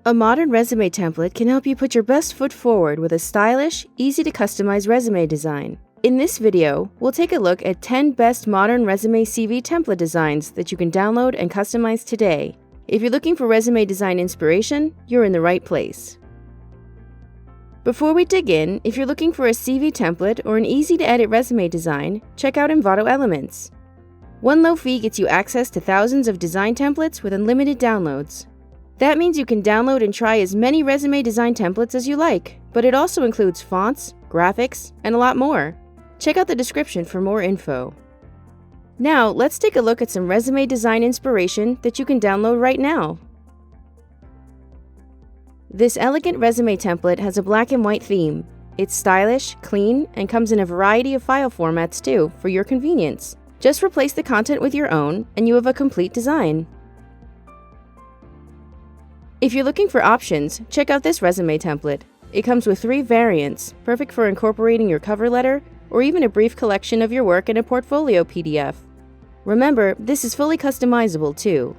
A modern resume template can help you put your best foot forward with a stylish, easy-to-customize resume design. In this video, we'll take a look at 10 best modern resume CV template designs that you can download and customize today. If you're looking for resume design inspiration, you're in the right place. Before we dig in, if you're looking for a CV template or an easy-to-edit resume design, check out Envato Elements. One low fee gets you access to thousands of design templates with unlimited downloads. That means you can download and try as many resume design templates as you like, but it also includes fonts, graphics, and a lot more. Check out the description for more info. Now, let's take a look at some resume design inspiration that you can download right now. This elegant resume template has a black and white theme. It's stylish, clean, and comes in a variety of file formats too, for your convenience. Just replace the content with your own, and you have a complete design. If you're looking for options, check out this resume template. It comes with 3 variants, perfect for incorporating your cover letter, or even a brief collection of your work in a portfolio PDF. Remember, this is fully customizable too.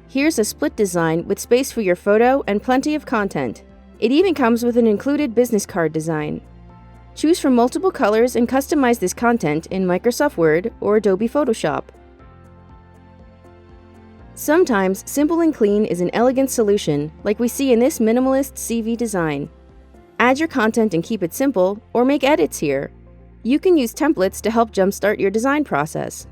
Here's a split design with space for your photo and plenty of content. It even comes with an included business card design. Choose from multiple colors and customize this content in Microsoft Word or Adobe Photoshop. Sometimes, simple and clean is an elegant solution, like we see in this minimalist CV design. Add your content and keep it simple, or make edits here. You can use templates to help jumpstart your design process.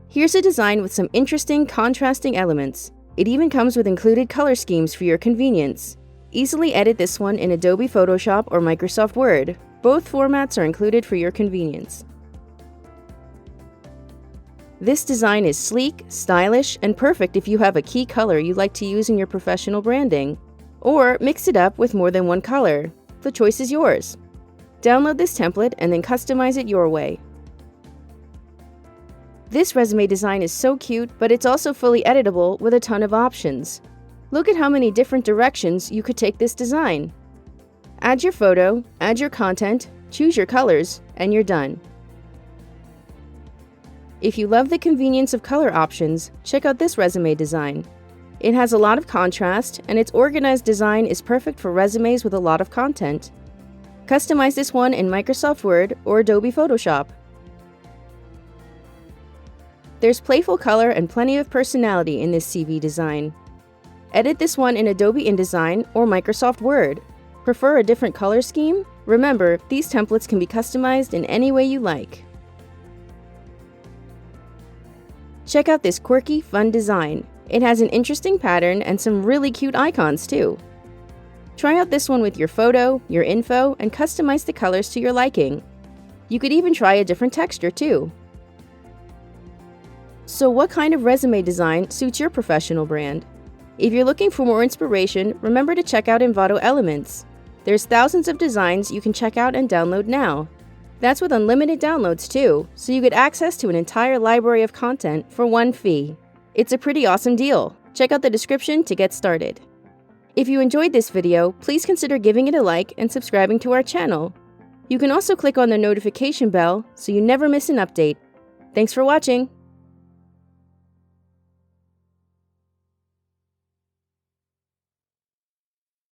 Here's a design with some interesting, contrasting elements. It even comes with included color schemes for your convenience. Easily edit this one in Adobe Photoshop or Microsoft Word. Both formats are included for your convenience. This design is sleek, stylish, and perfect if you have a key color you like to use in your professional branding. Or mix it up with more than one color. The choice is yours. Download this template and then customize it your way. This resume design is so cute, but it's also fully editable with a ton of options. Look at how many different directions you could take this design. Add your photo, add your content, choose your colors, and you're done. If you love the convenience of color options, check out this resume design. It has a lot of contrast, and its organized design is perfect for resumes with a lot of content. Customize this one in Microsoft Word or Adobe Photoshop. There's playful color and plenty of personality in this CV design. Edit this one in Adobe InDesign or Microsoft Word. Prefer a different color scheme? Remember, these templates can be customized in any way you like. Check out this quirky, fun design. It has an interesting pattern and some really cute icons too. Try out this one with your photo, your info, and customize the colors to your liking. You could even try a different texture too. So what kind of resume design suits your professional brand? If you're looking for more inspiration, remember to check out Envato Elements. There's thousands of designs you can check out and download now. That's with unlimited downloads too, so you get access to an entire library of content for one fee. It's a pretty awesome deal. Check out the description to get started. If you enjoyed this video, please consider giving it a like and subscribing to our channel. You can also click on the notification bell so you never miss an update. Thanks for watching!